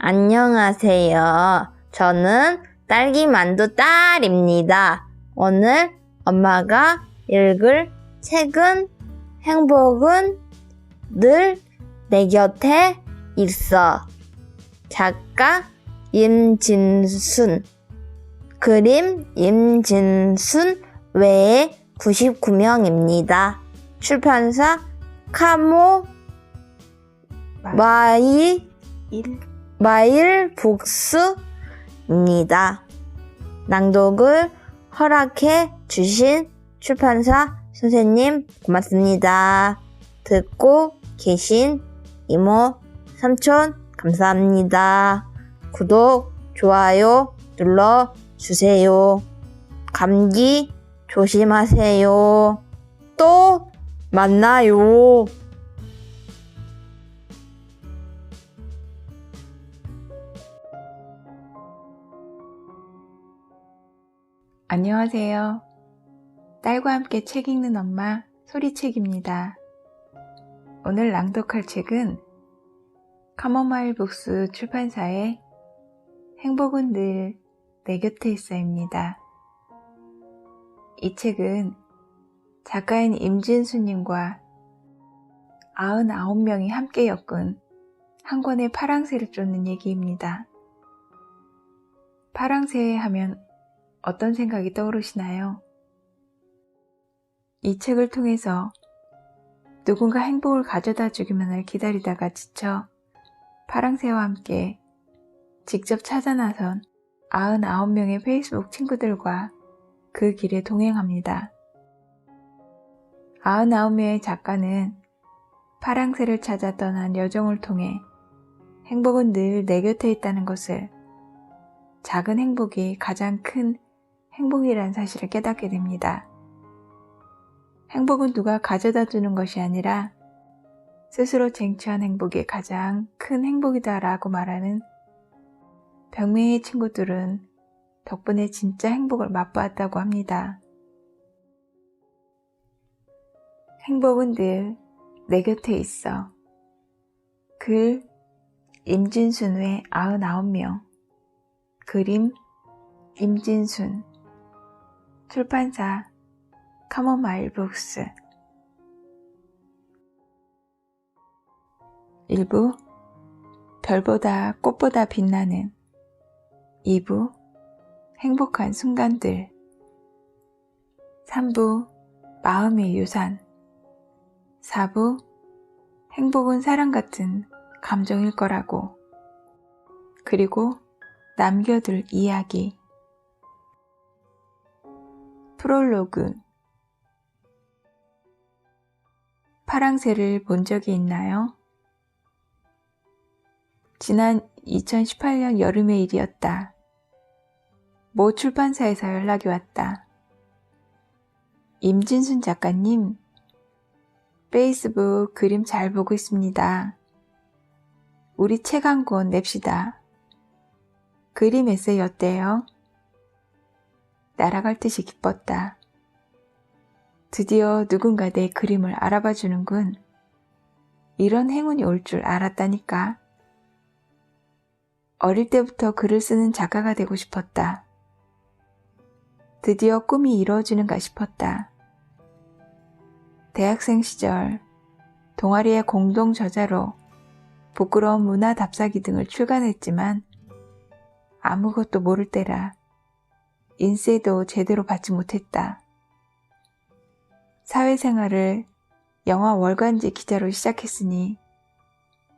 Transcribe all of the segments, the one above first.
안녕하세요. 저는 딸기만두 딸입니다. 오늘 엄마가 읽을 책은 행복은 늘 내 곁에 있어. 작가 임진순, 그림 임진순 외에 99명입니다. 출판사 카모 마일북스입니다. 낭독을 허락해 주신 출판사 선생님 고맙습니다. 듣고 계신 이모, 삼촌 감사합니다. 구독, 좋아요 눌러주세요. 감기 조심하세요. 또 만나요. 안녕하세요. 딸과 함께 책 읽는 엄마 소리책입니다. 오늘 낭독할 책은 카모마일 북스 출판사의 행복은 늘 내 곁에 있어입니다. 이 책은 작가인 임진수님과 99명이 함께 엮은 한 권의 파랑새를 쫓는 얘기입니다. 파랑새 하면 어떤 생각이 떠오르시나요? 이 책을 통해서 누군가 행복을 가져다 주기만을 기다리다가 지쳐 파랑새와 함께 직접 찾아 나선 99명의 페이스북 친구들과 그 길에 동행합니다. 99명의 작가는 파랑새를 찾아 떠난 여정을 통해 행복은 늘 내 곁에 있다는 것을, 작은 행복이 가장 큰 행복이라는 사실을 깨닫게 됩니다. 행복은 누가 가져다 주는 것이 아니라 스스로 쟁취한 행복이 가장 큰 행복이다 라고 말하는 병맹의 친구들은 덕분에 진짜 행복을 맛보았다고 합니다. 행복은 늘 내 곁에 있어. 글 임진순 외 99명, 그림 임진순, 출판사 카모마일 북스. 1부 별보다 꽃보다 빛나는, 2부 행복한 순간들, 3부 마음의 유산, 4부 행복은 사랑 같은 감정일 거라고, 그리고 남겨둘 이야기. 프롤로그. 파랑새를 본 적이 있나요? 지난 2018년 여름의 일이었다. 모 출판사에서 연락이 왔다. 임진순 작가님, 페이스북 그림 잘 보고 있습니다. 우리 책 한 권 냅시다. 그림 에세이 어때요? 날아갈 듯이 기뻤다. 드디어 누군가 내 그림을 알아봐 주는군. 이런 행운이 올 줄 알았다니까. 어릴 때부터 글을 쓰는 작가가 되고 싶었다. 드디어 꿈이 이루어지는가 싶었다. 대학생 시절 동아리의 공동 저자로 부끄러운 문화 답사기 등을 출간했지만 아무것도 모를 때라 인세도 제대로 받지 못했다. 사회생활을 영화 월간지 기자로 시작했으니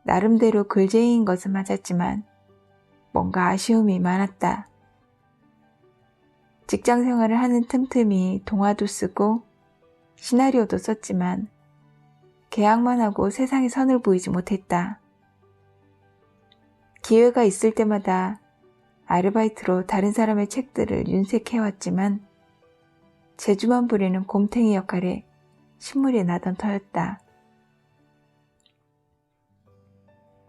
나름대로 글쟁이인 것은 맞았지만 뭔가 아쉬움이 많았다. 직장 생활을 하는 틈틈이 동화도 쓰고 시나리오도 썼지만 계약만 하고 세상에 선을 보이지 못했다. 기회가 있을 때마다 아르바이트로 다른 사람의 책들을 윤색해왔지만 재주만 부리는 곰탱이 역할에 신물이 나던 터였다.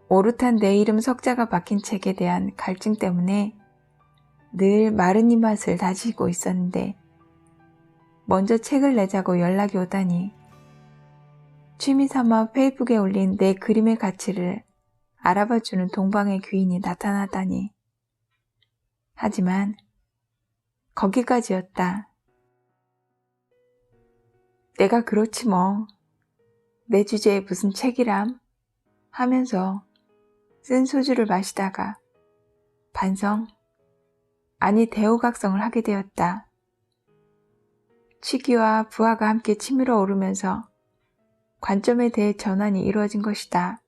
오롯한 내 이름 석자가 박힌 책에 대한 갈증 때문에 늘 마른 입맛을 다지고 있었는데 먼저 책을 내자고 연락이 오다니 취미삼아 페이북에 올린 내 그림의 가치를 알아봐주는 동방의 귀인이 나타나다니. 하지만 거기까지였다. 내가 그렇지 뭐. 내 주제에 무슨 책이람? 하면서 쓴 소주를 마시다가 반성, 아니 대우각성을 하게 되었다. 취기와 부하가 함께 치밀어 오르면서 관점에 대해 전환이 이루어진 것이다.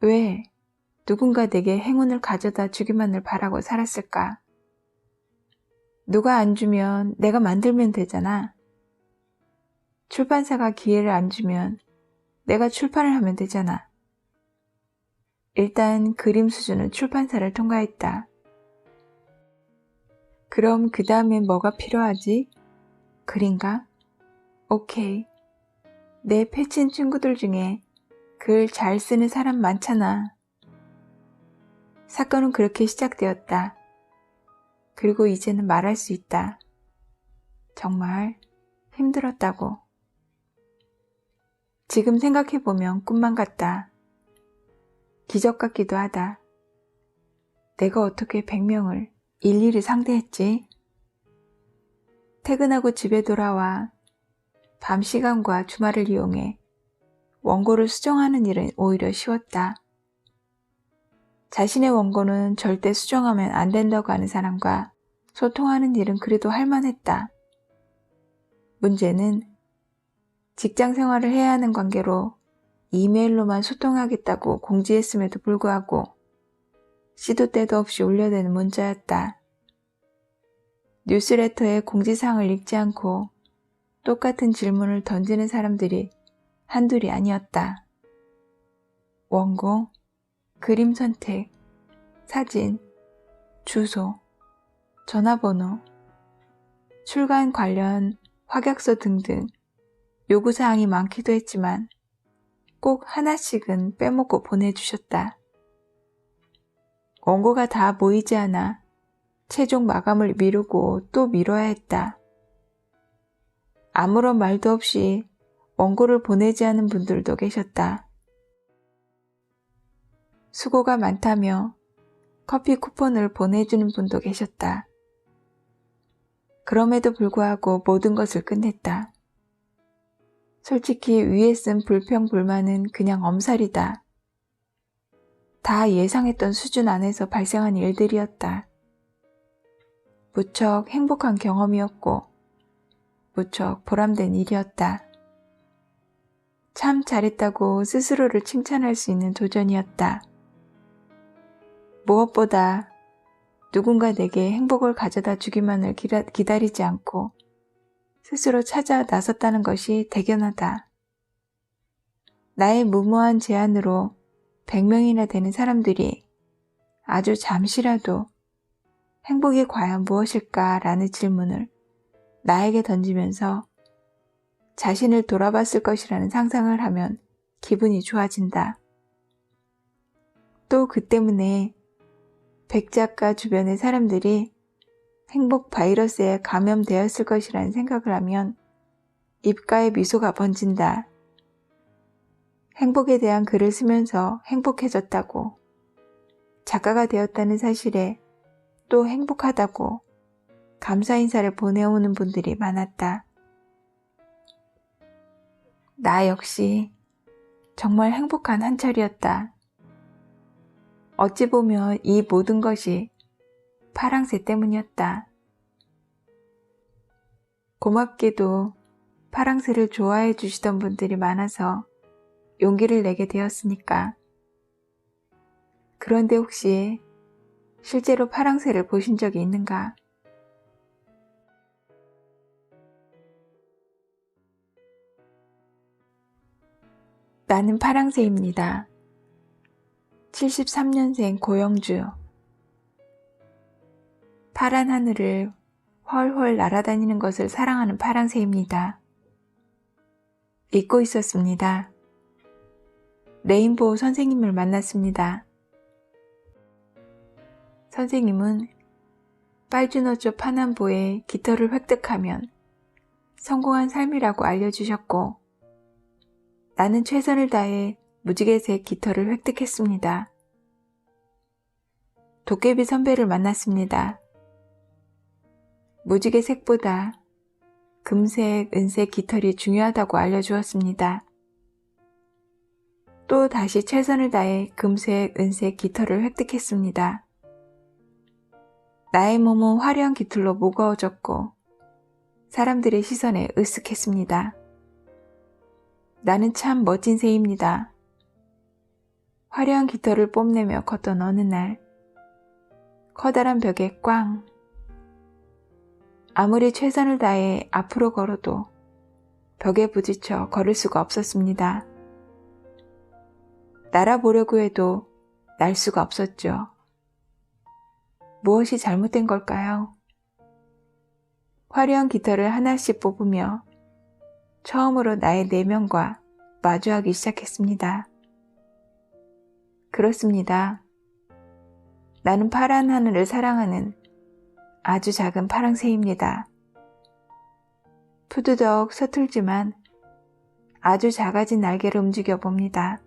왜 누군가 내게 행운을 가져다 주기만을 바라고 살았을까? 누가 안 주면 내가 만들면 되잖아. 출판사가 기회를 안 주면 내가 출판을 하면 되잖아. 일단 그림 수준은 출판사를 통과했다. 그럼 그 다음엔 뭐가 필요하지? 글인가? 오케이. 내 패친 친구들 중에 글 잘 쓰는 사람 많잖아. 사건은 그렇게 시작되었다. 그리고 이제는 말할 수 있다. 정말 힘들었다고. 지금 생각해보면 꿈만 같다. 기적 같기도 하다. 내가 어떻게 100명을 일일이 상대했지? 퇴근하고 집에 돌아와 밤 시간과 주말을 이용해 원고를 수정하는 일은 오히려 쉬웠다. 자신의 원고는 절대 수정하면 안 된다고 하는 사람과 소통하는 일은 그래도 할만했다. 문제는 직장 생활을 해야 하는 관계로 이메일로만 소통하겠다고 공지했음에도 불구하고 시도 때도 없이 울려대는 문자였다. 뉴스레터의 공지사항을 읽지 않고 똑같은 질문을 던지는 사람들이 한둘이 아니었다. 원고, 그림 선택, 사진, 주소, 전화번호, 출간 관련 확약서 등등 요구사항이 많기도 했지만 꼭 하나씩은 빼먹고 보내주셨다. 원고가 다 모이지 않아 최종 마감을 미루고 또 미뤄야 했다. 아무런 말도 없이 원고를 보내지 않은 분들도 계셨다. 수고가 많다며 커피 쿠폰을 보내주는 분도 계셨다. 그럼에도 불구하고 모든 것을 끝냈다. 솔직히 위에 쓴 불평불만은 그냥 엄살이다. 다 예상했던 수준 안에서 발생한 일들이었다. 무척 행복한 경험이었고 무척 보람된 일이었다. 참 잘했다고 스스로를 칭찬할 수 있는 도전이었다. 무엇보다 누군가 내게 행복을 가져다 주기만을 기다리지 않고 스스로 찾아 나섰다는 것이 대견하다. 나의 무모한 제안으로 100명이나 되는 사람들이 아주 잠시라도 행복이 과연 무엇일까라는 질문을 나에게 던지면서 자신을 돌아봤을 것이라는 상상을 하면 기분이 좋아진다. 또 그 때문에 백 작가 주변의 사람들이 행복 바이러스에 감염되었을 것이라는 생각을 하면 입가에 미소가 번진다. 행복에 대한 글을 쓰면서 행복해졌다고, 작가가 되었다는 사실에 또 행복하다고 감사 인사를 보내오는 분들이 많았다. 나 역시 정말 행복한 한철이었다. 어찌 보면 이 모든 것이 파랑새 때문이었다. 고맙게도 파랑새를 좋아해 주시던 분들이 많아서 용기를 내게 되었으니까. 그런데 혹시 실제로 파랑새를 보신 적이 있는가? 나는 파랑새입니다. 73년생 고영주. 파란 하늘을 훨훨 날아다니는 것을 사랑하는 파랑새입니다. 잊고 있었습니다. 레인보우 선생님을 만났습니다. 선생님은 빨주노초 파남보의 깃털을 획득하면 성공한 삶이라고 알려주셨고, 나는 최선을 다해 무지개색 깃털을 획득했습니다. 도깨비 선배를 만났습니다. 무지개색보다 금색, 은색 깃털이 중요하다고 알려주었습니다. 또 다시 최선을 다해 금색, 은색 깃털을 획득했습니다. 나의 몸은 화려한 깃털로 무거워졌고 사람들의 시선에 으쓱했습니다. 나는 참 멋진 새입니다. 화려한 깃털을 뽐내며 걷던 어느 날 커다란 벽에 꽝! 아무리 최선을 다해 앞으로 걸어도 벽에 부딪혀 걸을 수가 없었습니다. 날아보려고 해도 날 수가 없었죠. 무엇이 잘못된 걸까요? 화려한 깃털을 하나씩 뽑으며 처음으로 나의 내면과 마주하기 시작했습니다. 그렇습니다. 나는 파란 하늘을 사랑하는 아주 작은 파랑새입니다. 푸드덕 서툴지만 아주 작아진 날개를 움직여 봅니다.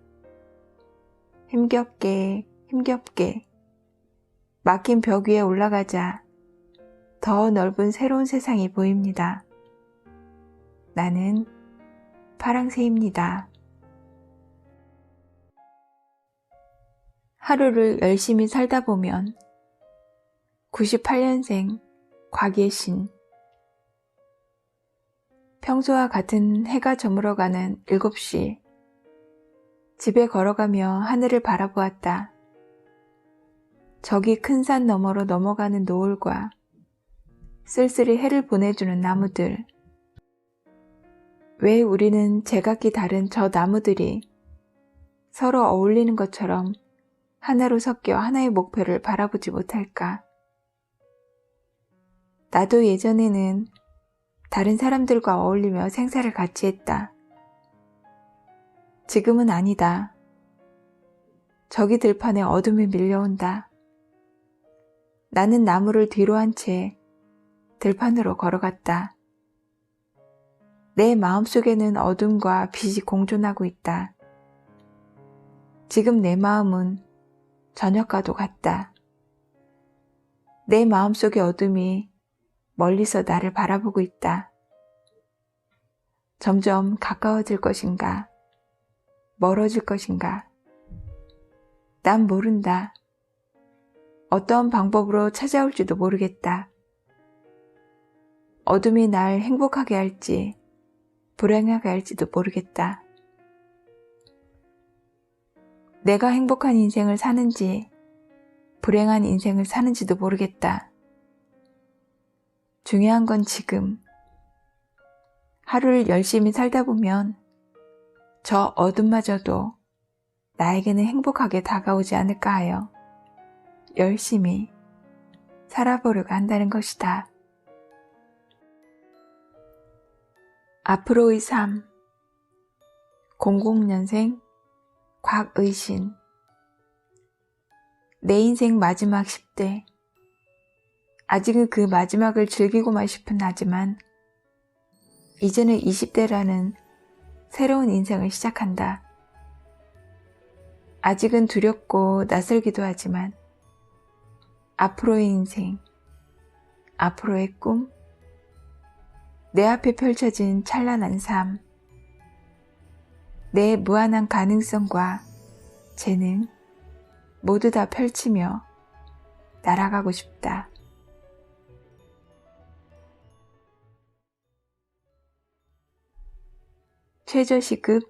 힘겹게 막힌 벽 위에 올라가자 더 넓은 새로운 세상이 보입니다. 나는 파랑새입니다. 하루를 열심히 살다 보면 98년생 곽예신. 평소와 같은 해가 저물어가는 7시. 집에 걸어가며 하늘을 바라보았다. 저기 큰 산 너머로 넘어가는 노을과 쓸쓸히 해를 보내주는 나무들. 왜 우리는 제각기 다른 저 나무들이 서로 어울리는 것처럼 하나로 섞여 하나의 목표를 바라보지 못할까? 나도 예전에는 다른 사람들과 어울리며 생사를 같이 했다. 지금은 아니다. 저기 들판에 어둠이 밀려온다. 나는 나무를 뒤로 한 채 들판으로 걸어갔다. 내 마음속에는 어둠과 빛이 공존하고 있다. 지금 내 마음은 저녁과도 같다. 내 마음속의 어둠이 멀리서 나를 바라보고 있다. 점점 가까워질 것인가? 멀어질 것인가? 난 모른다. 어떤 방법으로 찾아올지도 모르겠다. 어둠이 날 행복하게 할지 불행하게 할지도 모르겠다. 내가 행복한 인생을 사는지 불행한 인생을 사는지도 모르겠다. 중요한 건 지금 하루를 열심히 살다 보면 저 어둠마저도 나에게는 행복하게 다가오지 않을까 하여 열심히 살아보려고 한다는 것이다. 앞으로의 삶. 00년생 곽의신. 내 인생 마지막 10대. 아직은 그 마지막을 즐기고만 싶은 나지만 이제는 20대라는 새로운 인생을 시작한다. 아직은 두렵고 낯설기도 하지만 앞으로의 인생, 앞으로의 꿈, 내 앞에 펼쳐진 찬란한 삶, 내 무한한 가능성과 재능 모두 다 펼치며 날아가고 싶다. 최저시급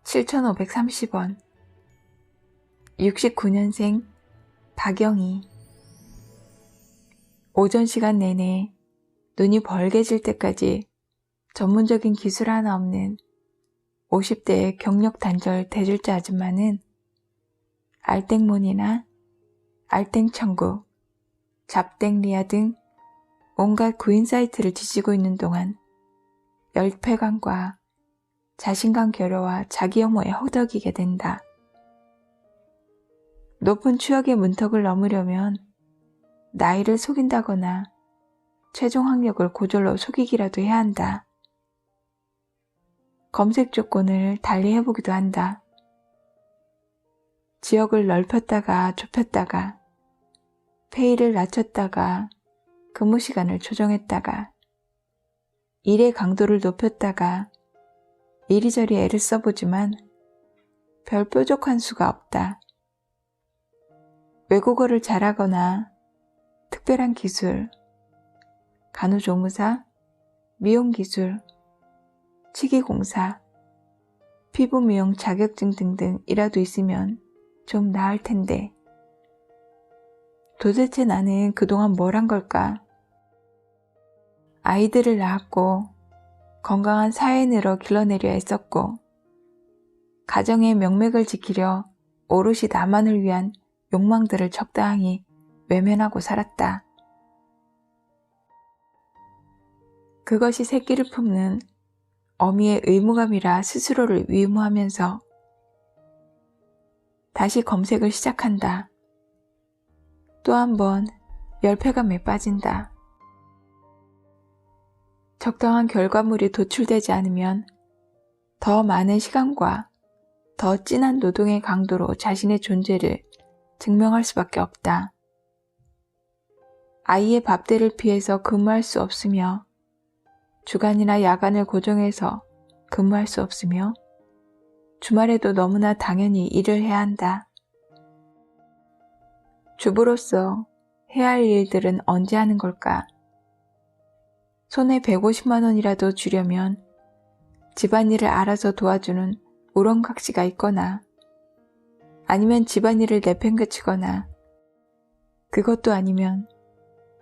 7,530원. 69년생 박영희. 오전 시간 내내 눈이 벌게질 때까지 전문적인 기술 하나 없는 50대의 경력 단절 대졸자 아줌마는 알땡몬이나 알땡천국, 잡땡리아 등 온갖 구인 사이트를 뒤지고 있는 동안 열패감과 자신감 결여와 자기 혐오에 허덕이게 된다. 높은 추억의 문턱을 넘으려면 나이를 속인다거나 최종 학력을 고졸로 속이기라도 해야 한다. 검색 조건을 달리 해보기도 한다. 지역을 넓혔다가 좁혔다가 페이를 낮췄다가 근무 시간을 조정했다가 일의 강도를 높였다가 이리저리 애를 써보지만 별 뾰족한 수가 없다. 외국어를 잘하거나 특별한 기술, 간호조무사, 미용기술, 치기공사, 피부미용 자격증 등등이라도 있으면 좀 나을 텐데 도대체 나는 그동안 뭘 한 걸까? 아이들을 낳았고 건강한 사회인으로 길러내려 했었고 가정의 명맥을 지키려 오롯이 나만을 위한 욕망들을 적당히 외면하고 살았다. 그것이 새끼를 품는 어미의 의무감이라 스스로를 위무하면서 다시 검색을 시작한다. 또 한 번 열패감에 빠진다. 적당한 결과물이 도출되지 않으면 더 많은 시간과 더 진한 노동의 강도로 자신의 존재를 증명할 수밖에 없다. 아이의 밥대를 피해서 근무할 수 없으며 주간이나 야간을 고정해서 근무할 수 없으며 주말에도 너무나 당연히 일을 해야 한다. 주부로서 해야 할 일들은 언제 하는 걸까? 손에 150만 원이라도 주려면 집안일을 알아서 도와주는 우렁각시가 있거나 아니면 집안일을 내팽개치거나 그것도 아니면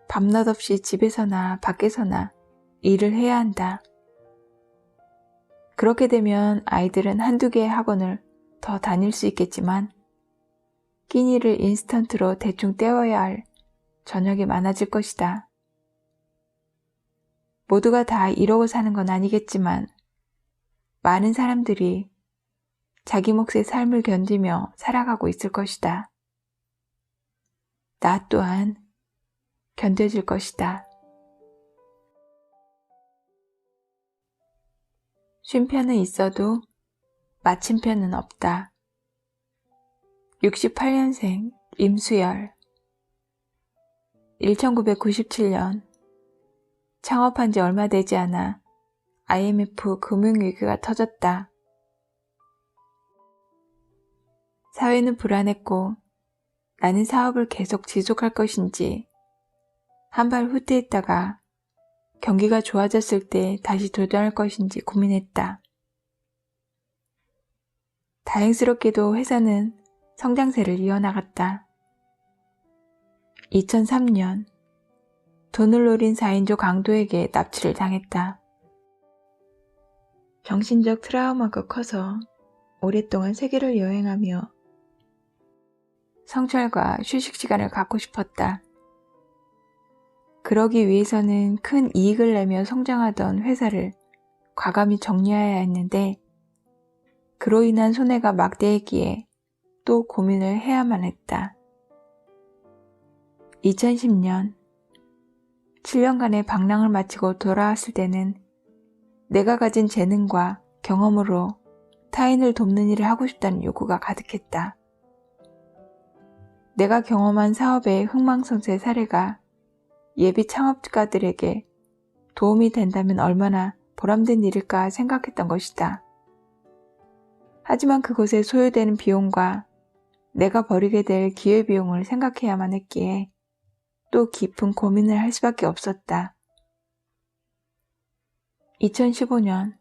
밤낮 없이 집에서나 밖에서나 일을 해야 한다. 그렇게 되면 아이들은 한두 개의 학원을 더 다닐 수 있겠지만 끼니를 인스턴트로 대충 때워야 할 저녁이 많아질 것이다. 모두가 다 이러고 사는 건 아니겠지만 많은 사람들이 자기 몫의 삶을 견디며 살아가고 있을 것이다. 나 또한 견뎌질 것이다. 쉼표는 있어도 마침표는 없다. 68년생 임수열 1997년 창업한 지 얼마 되지 않아 IMF 금융위기가 터졌다. 사회는 불안했고 나는 사업을 계속 지속할 것인지 한 발 후퇴했다가 경기가 좋아졌을 때 다시 도전할 것인지 고민했다. 다행스럽게도 회사는 성장세를 이어나갔다. 2003년 돈을 노린 4인조 강도에게 납치를 당했다. 정신적 트라우마가 커서 오랫동안 세계를 여행하며 성찰과 휴식 시간을 갖고 싶었다. 그러기 위해서는 큰 이익을 내며 성장하던 회사를 과감히 정리해야 했는데 그로 인한 손해가 막대했기에 또 고민을 해야만 했다. 2010년 7년간의 방랑을 마치고 돌아왔을 때는 내가 가진 재능과 경험으로 타인을 돕는 일을 하고 싶다는 요구가 가득했다. 내가 경험한 사업의 흥망성쇠 사례가 예비 창업가들에게 도움이 된다면 얼마나 보람된 일일까 생각했던 것이다. 하지만 그것에 소요되는 비용과 내가 벌이게 될 기회비용을 생각해야만 했기에 또 깊은 고민을 할 수밖에 없었다. 2015년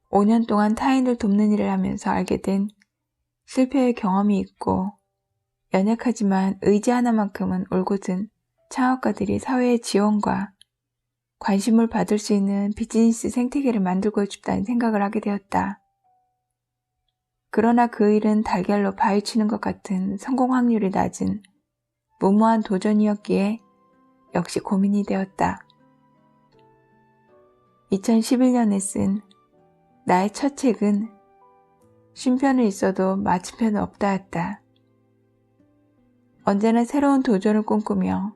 5년 동안 타인을 돕는 일을 하면서 알게 된 실패의 경험이 있고 연약하지만 의지 하나만큼은 올곧은 창업가들이 사회의 지원과 관심을 받을 수 있는 비즈니스 생태계를 만들고 싶다는 생각을 하게 되었다. 그러나 그 일은 달걀로 바위치는 것 같은 성공 확률이 낮은 무모한 도전이었기에 역시 고민이 되었다. 2011년에 쓴 나의 첫 책은 쉼표는 있어도 마침표는 없다였다. 언제나 새로운 도전을 꿈꾸며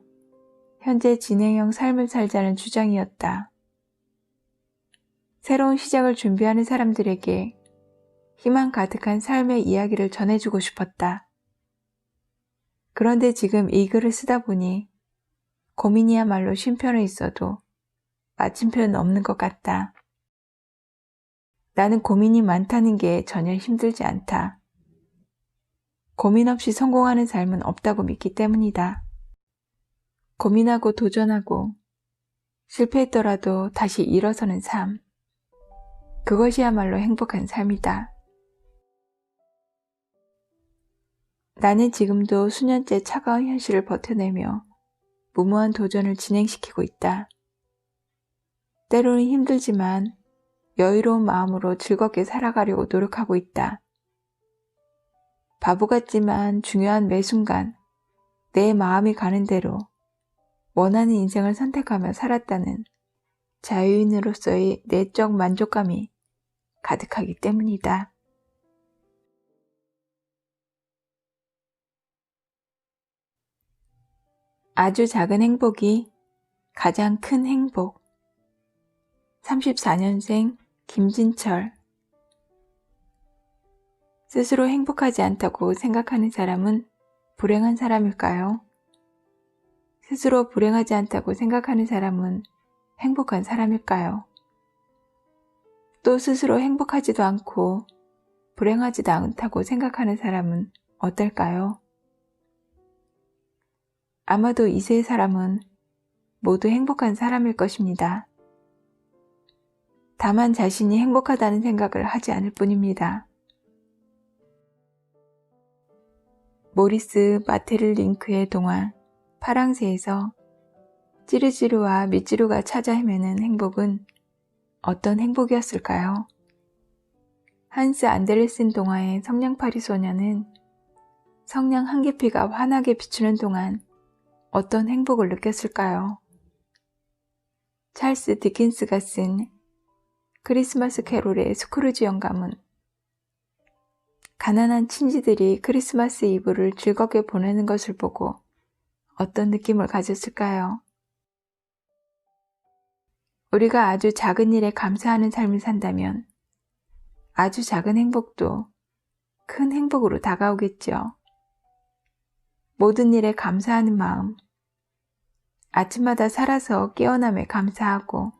현재 진행형 삶을 살자는 주장이었다. 새로운 시작을 준비하는 사람들에게 희망 가득한 삶의 이야기를 전해주고 싶었다. 그런데 지금 이 글을 쓰다 보니 고민이야말로 쉼표는 있어도 마침표는 없는 것 같다. 나는 고민이 많다는 게 전혀 힘들지 않다. 고민 없이 성공하는 삶은 없다고 믿기 때문이다. 고민하고 도전하고 실패했더라도 다시 일어서는 삶. 그것이야말로 행복한 삶이다. 나는 지금도 수년째 차가운 현실을 버텨내며 무모한 도전을 진행시키고 있다. 때로는 힘들지만 여유로운 마음으로 즐겁게 살아가려고 노력하고 있다. 바보 같지만 중요한 매 순간 내 마음이 가는 대로 원하는 인생을 선택하며 살았다는 자유인으로서의 내적 만족감이 가득하기 때문이다. 아주 작은 행복이 가장 큰 행복. 34년생 김진철. 스스로 행복하지 않다고 생각하는 사람은 불행한 사람일까요? 스스로 불행하지 않다고 생각하는 사람은 행복한 사람일까요? 또 스스로 행복하지도 않고 불행하지도 않다고 생각하는 사람은 어떨까요? 아마도 이 세 사람은 모두 행복한 사람일 것입니다. 다만 자신이 행복하다는 생각을 하지 않을 뿐입니다. 모리스 마테를링크의 동화 파랑새에서 찌르찌르와 밑지루가 찾아 헤매는 행복은 어떤 행복이었을까요? 한스 안데르센 동화의 성냥팔이 소녀는 성냥 한 계피가 환하게 비추는 동안 어떤 행복을 느꼈을까요? 찰스 디킨스가 쓴 크리스마스 캐롤의 스크루지 영감은 가난한 친지들이 크리스마스 이브를 즐겁게 보내는 것을 보고 어떤 느낌을 가졌을까요? 우리가 아주 작은 일에 감사하는 삶을 산다면 아주 작은 행복도 큰 행복으로 다가오겠죠. 모든 일에 감사하는 마음, 아침마다 살아서 깨어남에 감사하고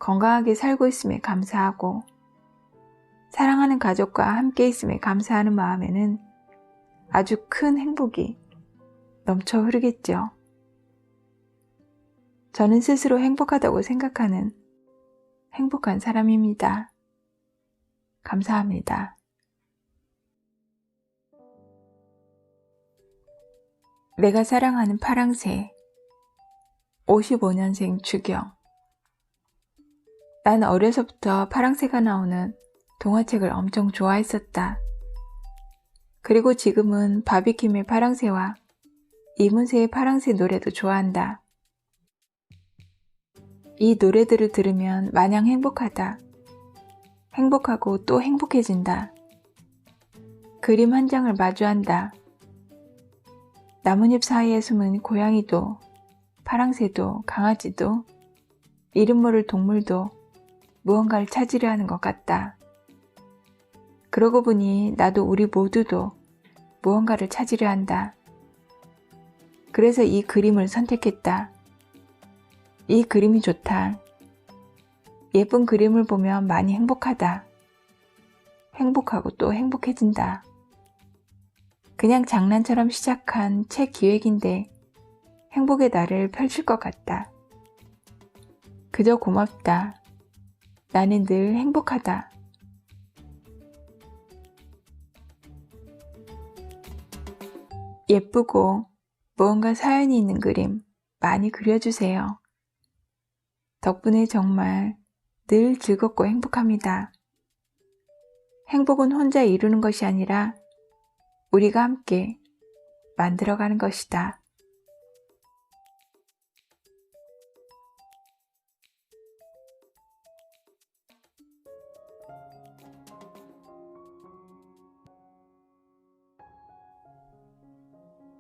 건강하게 살고 있음에 감사하고 사랑하는 가족과 함께 있음에 감사하는 마음에는 아주 큰 행복이 넘쳐 흐르겠죠. 저는 스스로 행복하다고 생각하는 행복한 사람입니다. 감사합니다. 내가 사랑하는 파랑새 55년생 주경. 난 어려서부터 파랑새가 나오는 동화책을 엄청 좋아했었다. 그리고 지금은 바비킴의 파랑새와 이문세의 파랑새 노래도 좋아한다. 이 노래들을 들으면 마냥 행복하다. 행복하고 또 행복해진다. 그림 한 장을 마주한다. 나뭇잎 사이에 숨은 고양이도 파랑새도 강아지도 이름 모를 동물도 무언가를 찾으려 하는 것 같다. 그러고 보니 나도 우리 모두도 무언가를 찾으려 한다. 그래서 이 그림을 선택했다. 이 그림이 좋다. 예쁜 그림을 보면 많이 행복하다. 행복하고 또 행복해진다. 그냥 장난처럼 시작한 책 기획인데 행복의 날을 펼칠 것 같다. 그저 고맙다. 나는 늘 행복하다. 예쁘고 무언가 사연이 있는 그림 많이 그려주세요. 덕분에 정말 늘 즐겁고 행복합니다. 행복은 혼자 이루는 것이 아니라 우리가 함께 만들어가는 것이다.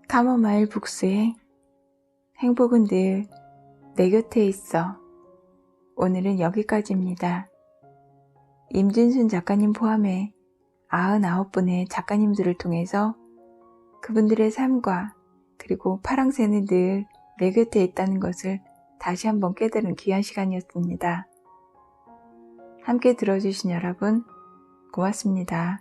카모마일 북스의 행복은 늘 내 곁에 있어. 오늘은 여기까지입니다. 임진순 작가님 포함해 99분의 작가님들을 통해서 그분들의 삶과 그리고 파랑새는 늘 내 곁에 있다는 것을 다시 한번 깨달은 귀한 시간이었습니다. 함께 들어주신 여러분 고맙습니다.